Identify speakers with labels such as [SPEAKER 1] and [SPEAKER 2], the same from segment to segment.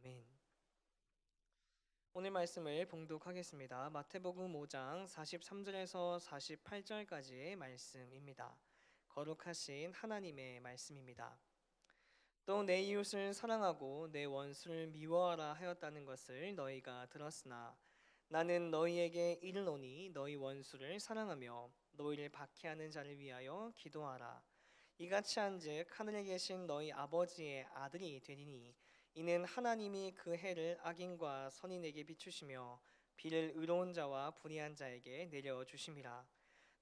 [SPEAKER 1] 아멘. 오늘 말씀을 봉독하겠습니다. 마태복음 5장 43절에서 48절까지의 말씀입니다. 거룩하신 하나님의 말씀입니다. 또 내 이웃을 사랑하고 내 원수를 미워하라 하였다는 것을 너희가 들었으나 나는 너희에게 이르노니 너희 원수를 사랑하며 너희를 박해하는 자를 위하여 기도하라. 이같이 한즉 하늘에 계신 너희 아버지의 아들이 되리니 이는 하나님이 그 해를 악인과 선인에게 비추시며 비를 의로운 자와 불의한 자에게 내려 주심이라.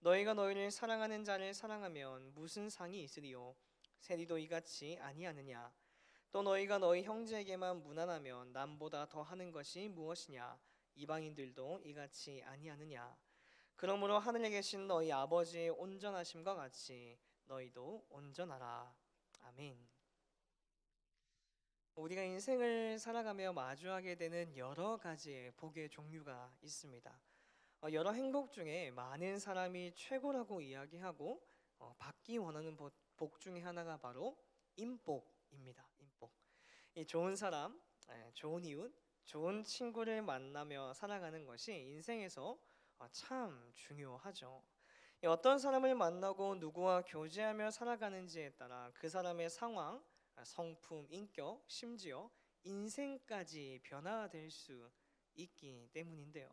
[SPEAKER 1] 너희가 너희를 사랑하는 자를 사랑하면 무슨 상이 있으리요? 세리도 이같이 아니하느냐? 또 너희가 너희 형제에게만 무난하면 남보다 더 하는 것이 무엇이냐? 이방인들도 이같이 아니하느냐? 그러므로 하늘에 계신 너희 아버지의 온전하심과 같이 너희도 온전하라. 아멘. 우리가 인생을 살아가며 마주하게 되는 여러 가지의 복의 종류가 있습니다. 여러 행복 중에 많은 사람이 최고라고 이야기하고 받기 원하는 복 중에 하나가 바로 인복입니다. 인복. 이 좋은 사람, 좋은 이웃, 좋은 친구를 만나며 살아가는 것이 인생에서 참 중요하죠. 어떤 사람을 만나고 누구와 교제하며 살아가는지에 따라 그 사람의 상황, 성품, 인격, 심지어 인생까지 변화될 수 있기 때문인데요.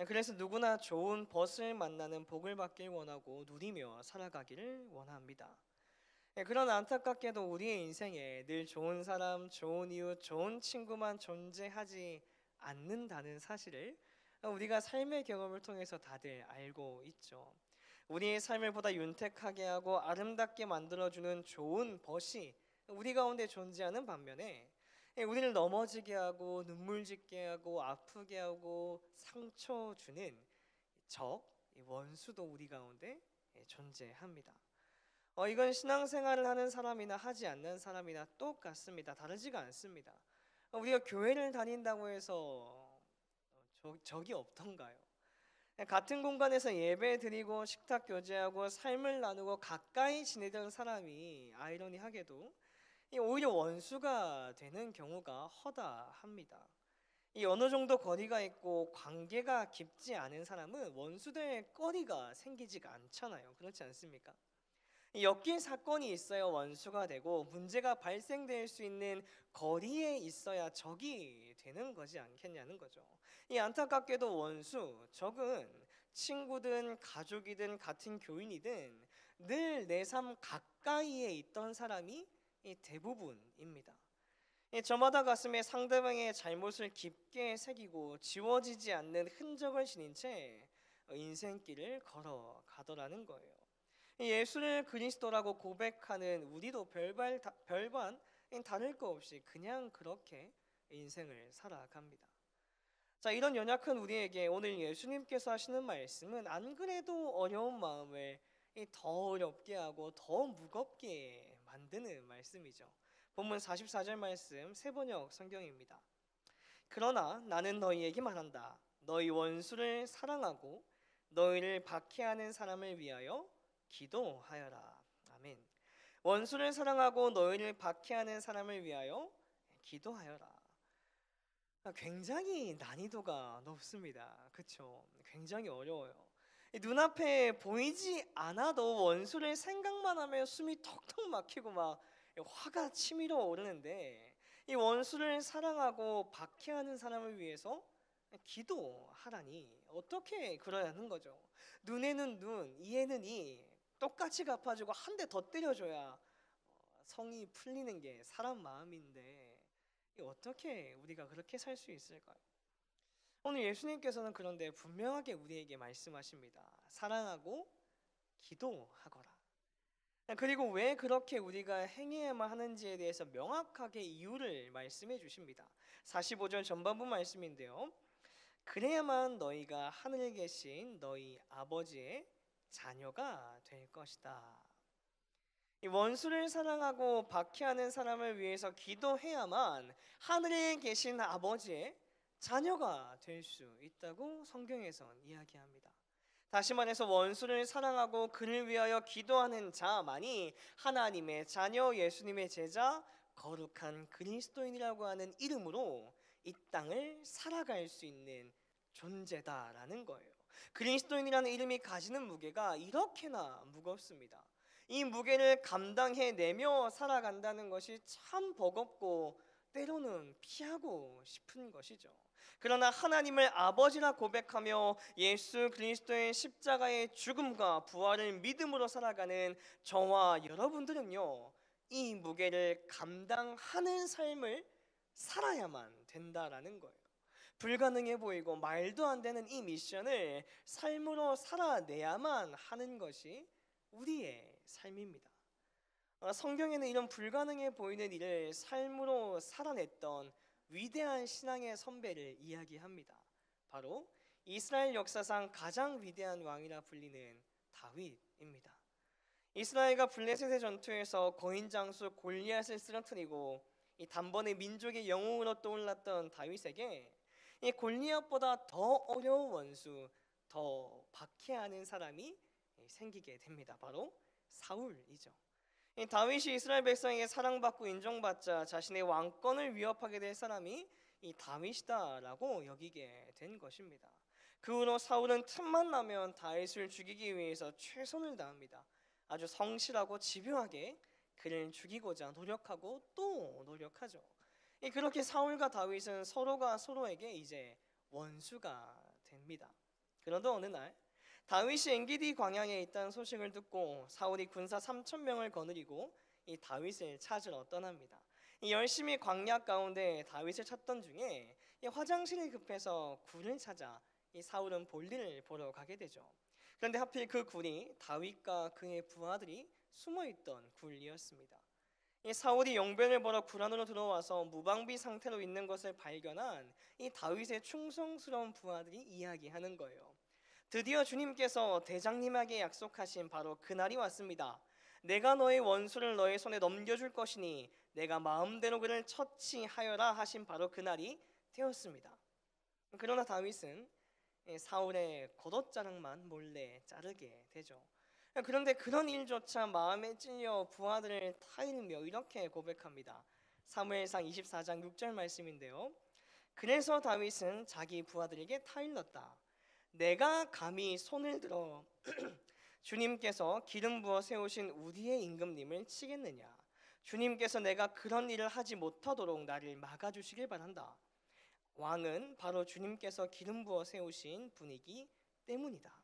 [SPEAKER 1] 그래서 누구나 좋은 벗을 만나는 복을 받길 원하고 누리며 살아가기를 원합니다. 그런 안타깝게도 우리의 인생에 늘 좋은 사람, 좋은 이웃, 좋은 친구만 존재하지 않는다는 사실을 우리가 삶의 경험을 통해서 다들 알고 있죠. 우리의 삶을 보다 윤택하게 하고 아름답게 만들어주는 좋은 벗이 우리 가운데 존재하는 반면에 우리를 넘어지게 하고 눈물 짓게 하고 아프게 하고 상처 주는 적, 원수도 우리 가운데 존재합니다. 이건 신앙생활을 하는 사람이나 하지 않는 사람이나 똑같습니다. 다르지가 않습니다. 우리가 교회를 다닌다고 해서 적이 없던가요? 같은 공간에서 예배 드리고 식탁 교제하고 삶을 나누고 가까이 지내던 사람이 아이러니하게도 오히려 원수가 되는 경우가 허다합니다. 이 어느 정도 거리가 있고 관계가 깊지 않은 사람은 원수될 거리가 생기지가 않잖아요. 그렇지 않습니까? 엮인 사건이 있어야 원수가 되고 문제가 발생될 수 있는 거리에 있어야 적이 되는 거지 않겠냐는 거죠. 이 안타깝게도 원수, 적은 친구든 가족이든 같은 교인이든 늘 내 삶 가까이에 있던 사람이 대부분입니다. 저마다 가슴에 상대방의 잘못을 깊게 새기고 지워지지 않는 흔적을 지닌 채 인생길을 걸어가더라는 거예요. 예수를 그리스도라고 고백하는 우리도 별반 다를 거 없이 그냥 그렇게 인생을 살아갑니다. 자, 이런 연약한 우리에게 오늘 예수님께서 하시는 말씀은 안 그래도 어려운 마음을 더 어렵게 하고 더 무겁게 만드는 말씀이죠. 본문 44절 말씀 세번역 성경입니다. 그러나 나는 너희에게 말한다. 너희 원수를 사랑하고 너희를 박해하는 사람을 위하여 기도하여라. 아멘. 원수를 사랑하고 너희를 박해하는 사람을 위하여 기도하여라. 굉장히 난이도가 높습니다. 그렇죠? 굉장히 어려워요. 눈앞에 보이지 않아도 원수를 생각만 하면 숨이 턱턱 막히고 막 화가 치밀어 오르는데 이 원수를 사랑하고 박해하는 사람을 위해서 기도하라니 어떻게 그러야 하는 거죠? 눈에는 눈, 이에는 이, 똑같이 갚아주고 한 대 더 때려줘야 성이 풀리는 게 사람 마음인데 어떻게 우리가 그렇게 살 수 있을까요? 오늘 예수님께서는 그런데 분명하게 우리에게 말씀하십니다. 사랑하고 기도하거라. 그리고 왜 그렇게 우리가 행해야만 하는지에 대해서 명확하게 이유를 말씀해 주십니다. 45절 전반부 말씀인데요. 그래야만 너희가 하늘에 계신 너희 아버지의 자녀가 될 것이다. 이 원수를 사랑하고 박해하는 사람을 위해서 기도해야만 하늘에 계신 아버지의 자녀가 될 수 있다고 성경에선 이야기합니다. 다시 말해서 원수를 사랑하고 그를 위하여 기도하는 자만이 하나님의 자녀, 예수님의 제자, 거룩한 그리스도인이라고 하는 이름으로 이 땅을 살아갈 수 있는 존재다라는 거예요. 그리스도인이라는 이름이 가지는 무게가 이렇게나 무겁습니다. 이 무게를 감당해내며 살아간다는 것이 참 버겁고 때로는 피하고 싶은 것이죠. 그러나 하나님을 아버지라 고백하며 예수 그리스도의 십자가의 죽음과 부활을 믿음으로 살아가는 저와 여러분들은요, 이 무게를 감당하는 삶을 살아야만 된다라는 거예요. 불가능해 보이고 말도 안 되는 이 미션을 삶으로 살아내야만 하는 것이 우리의 삶입니다. 성경에는 이런 불가능해 보이는 일을 삶으로 살아냈던 위대한 신앙의 선배를 이야기합니다. 바로 이스라엘 역사상 가장 위대한 왕이라 불리는 다윗입니다. 이스라엘과 블레셋의 전투에서 거인 장수 골리앗을 쓰러뜨리고 이 단번에 민족의 영웅으로 떠올랐던 다윗에게 이 골리앗보다 더 어려운 원수, 더 박해하는 사람이 생기게 됩니다. 바로 사울이죠. 이 다윗이 이스라엘 백성에게 사랑받고 인정받자 자신의 왕권을 위협하게 될 사람이 이 다윗이다라고 여기게 된 것입니다. 그 후로 사울은 틈만 나면 다윗을 죽이기 위해서 최선을 다합니다. 아주 성실하고 집요하게 그를 죽이고자 노력하고 또 노력하죠. 그렇게 사울과 다윗은 서로가 서로에게 이제 원수가 됩니다. 그런데 어느 날 다윗이 엔기디 광야에 있다는 소식을 듣고 사울이 군사 3,000명을 거느리고 이 다윗을 찾으러 떠납니다. 열심히 광야 가운데 다윗을 찾던 중에 화장실이 급해서 굴을 찾아 이 사울은 볼일을 보러 가게 되죠. 그런데 하필 그 굴이 다윗과 그의 부하들이 숨어있던 굴이었습니다. 이 사울이 용변을 보러 굴 안으로 들어와서 무방비 상태로 있는 것을 발견한 이 다윗의 충성스러운 부하들이 이야기하는 거예요. 드디어 주님께서 대장님에게 약속하신 바로 그날이 왔습니다. 내가 너의 원수를 너의 손에 넘겨줄 것이니 내가 마음대로 그를 처치하여라 하신 바로 그날이 되었습니다. 그러나 다윗은 사울의 겉옷자락만 몰래 자르게 되죠. 그런데 그런 일조차 마음에 찔려 부하들을 타일며 이렇게 고백합니다. 사무엘상 24장 6절 말씀인데요. 그래서 다윗은 자기 부하들에게 타일렀다. 내가 감히 손을 들어 주님께서 기름 부어 세우신 우리의 임금님을 치겠느냐. 주님께서 내가 그런 일을 하지 못하도록 나를 막아주시길 바란다. 왕은 바로 주님께서 기름 부어 세우신 분이기 때문이다.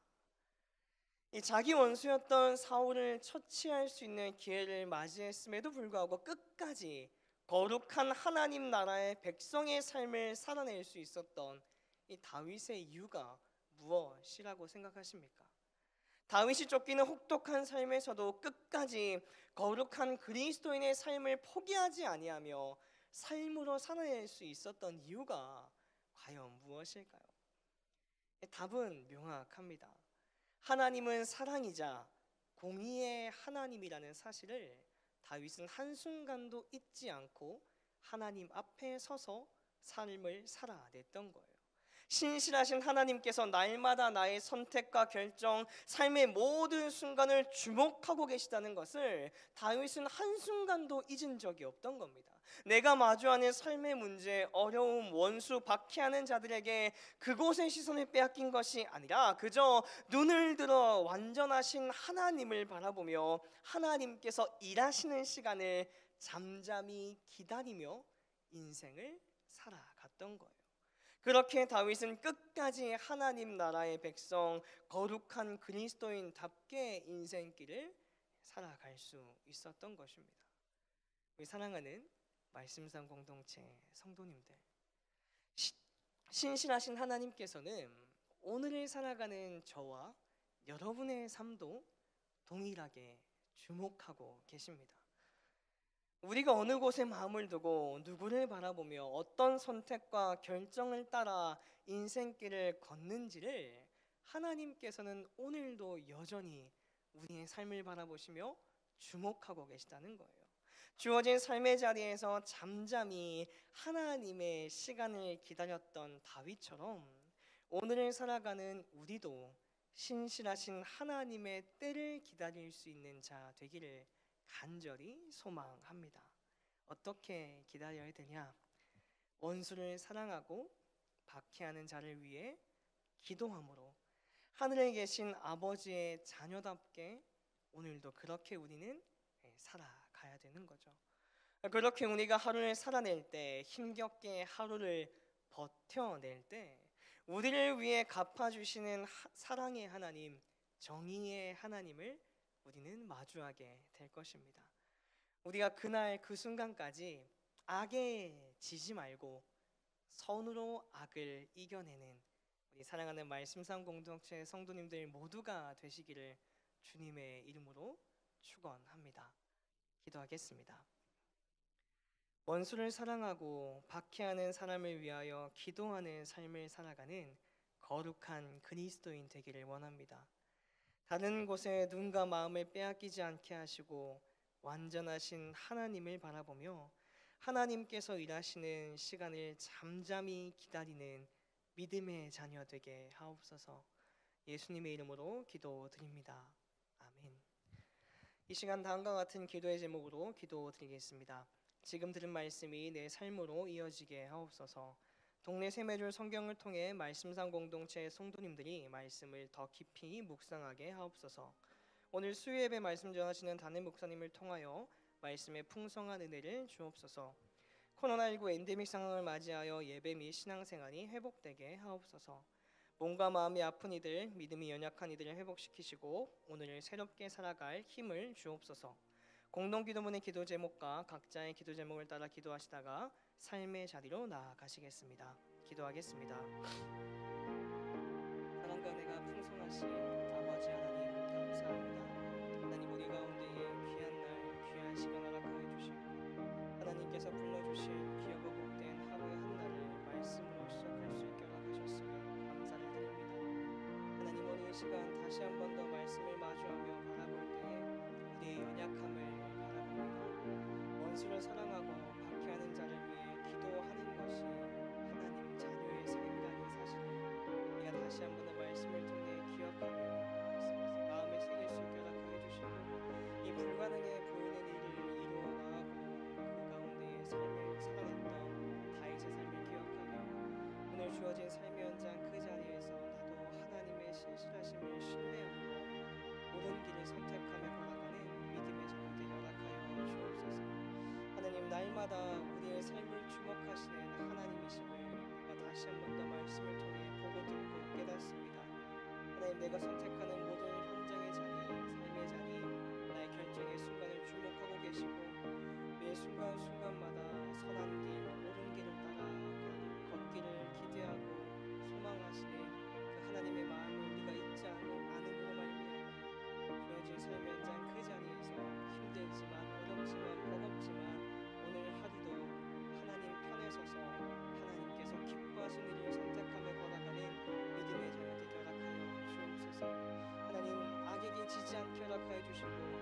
[SPEAKER 1] 이 자기 원수였던 사울을 처치할 수 있는 기회를 맞이했음에도 불구하고 끝까지 거룩한 하나님 나라의 백성의 삶을 살아낼 수 있었던 이 다윗의 이유가 무엇이라고 생각하십니까? 다윗이 쫓기는 혹독한 삶에서도 끝까지 거룩한 그리스도인의 삶을 포기하지 아니하며 삶으로 살아낼 수 있었던 이유가 과연 무엇일까요? 답은 명확합니다. 하나님은 사랑이자 공의의 하나님이라는 사실을 다윗은 한순간도 잊지 않고 하나님 앞에 서서 삶을 살아냈던 거예요. 신실하신 하나님께서 날마다 나의 선택과 결정, 삶의 모든 순간을 주목하고 계시다는 것을 다윗은 한순간도 잊은 적이 없던 겁니다. 내가 마주하는 삶의 문제, 어려움, 원수, 박해하는 자들에게 그곳의 시선을 빼앗긴 것이 아니라 그저 눈을 들어 완전하신 하나님을 바라보며 하나님께서 일하시는 시간을 잠잠히 기다리며 인생을 살아갔던 거예요. 그렇게 다윗은 끝까지 하나님 나라의 백성, 거룩한 그리스도인답게 인생길을 살아갈 수 있었던 것입니다. 우리 사랑하는 말씀상 공동체 성도님들, 신실하신 하나님께서는 오늘을 살아가는 저와 여러분의 삶도 동일하게 주목하고 계십니다. 우리가 어느 곳에 마음을 두고 누구를 바라보며 어떤 선택과 결정을 따라 인생길을 걷는지를 하나님께서는 오늘도 여전히 우리의 삶을 바라보시며 주목하고 계시다는 거예요. 주어진 삶의 자리에서 잠잠히 하나님의 시간을 기다렸던 다윗처럼 오늘을 살아가는 우리도 신실하신 하나님의 때를 기다릴 수 있는 자 되기를 간절히 소망합니다. 어떻게 기다려야 되냐? 원수를 사랑하고 박해하는 자를 위해 기도함으로 하늘에 계신 아버지의 자녀답게 오늘도 그렇게 우리는 살아가야 되는 거죠. 그렇게 우리가 하루를 살아낼 때, 힘겹게 하루를 버텨낼 때 우리를 위해 갚아주시는 사랑의 하나님, 정의의 하나님을 우리는 마주하게 될 것입니다. 우리가 그날 그 순간까지 악에 지지 말고 선으로 악을 이겨내는 우리 사랑하는 말씀상 공동체 성도님들 모두가 되시기를 주님의 이름으로 축원합니다. 기도하겠습니다. 원수를 사랑하고 박해하는 사람을 위하여 기도하는 삶을 살아가는 거룩한 그리스도인 되기를 원합니다. 다른 곳에 눈과 마음을 빼앗기지 않게 하시고 완전하신 하나님을 바라보며 하나님께서 일하시는 시간을 잠잠히 기다리는 믿음의 자녀 되게 하옵소서. 예수님의 이름으로 기도드립니다. 아멘. 이 시간 다음과 같은 기도의 제목으로 기도드리겠습니다. 지금 들은 말씀이 내 삶으로 이어지게 하옵소서. 동네 세매줄 성경을 통해 말씀상 공동체 성도님들이 말씀을 더 깊이 묵상하게 하옵소서. 오늘 수요예배 말씀 전하시는 담임 목사님을 통하여 말씀의 풍성한 은혜를 주옵소서. 코로나19 엔데믹 상황을 맞이하여 예배 및 신앙생활이 회복되게 하옵소서. 몸과 마음이 아픈 이들, 믿음이 연약한 이들을 회복시키시고 오늘을 새롭게 살아갈 힘을 주옵소서. 공동기도문의 기도 제목과 각자의 기도 제목을 따라 기도하시다가 삶의 자리로 나아가시겠습니다. 기도하겠습니다. 사랑과 은혜가 풍성하신 아버지 하나님 감사합니다. 하나님 우리 가운데에 귀한 날 귀한 시간 허락하여 주시고 하나님께서 불러주신 귀하고 복된 하루의 한 날을 말씀으로 시작할 수 있게 허락하셨으며 감사를 드립니다. 하나님 오늘 이 시간 다시 한 번 더 말씀을 마주하며 바라볼 때에 우리의 연약함을 원수를 사랑하고 박해하는 자를 위해 기도하는 것이 하나님 자녀의 삶이라는 사실을 우리가 다시 한번 더 말씀을 통해 기억하며 마음에 새길 수 있게 허락하여 주시고 이 불가능해 보이는 일을 이루어 나가고 그 가운데에 삶을 살아냈던 다윗의 삶을 기억하며 오늘 주어진 삶의 현장 그 자리에서 나도 하나님의 신실하심을 신뢰하고 옳은 길을 선택하며 걸어가는 믿음의 자녀들 허락하여 주옵소서. 하나님 날마다 우리의 삶을 주목하시는 하나님이심을 우리가 다시 한 번 더 말씀을 통해 보고 듣고 깨닫습니다. 하나님 내가 선택하는 모든 현장의 자리, 삶의 자리, 나의 결정의 순간을 주목하고 계시고 매 순간순간마다 선한 길, 옳은 길을 따라 걷기를 기대하고 소망하시는 그 하나님의 마음을 우리가 잊지 않음으로 말미암아 주어진 삶의 현장 그 자리에서 힘들지만 어렵지만 버겁지만 오늘 하루도 하나님 편에 서서 하나님께서 기뻐하시는 일을 선택하며 걸어가는 믿음의 자녀들 허락하여 주옵소서. 하나님 악에게 지지 않게 허락하여 주시고